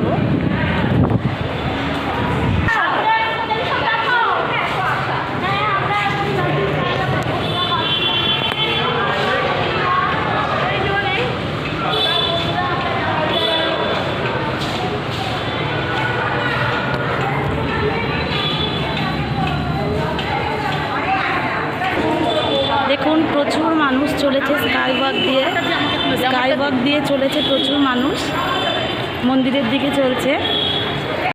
দেখাবো। দেখুন প্রচুর মানুষ চলেছে স্কাই ওয়াক দিয়ে চলেছে প্রচুর মানুষ মন্দিরের দিকে চলছে।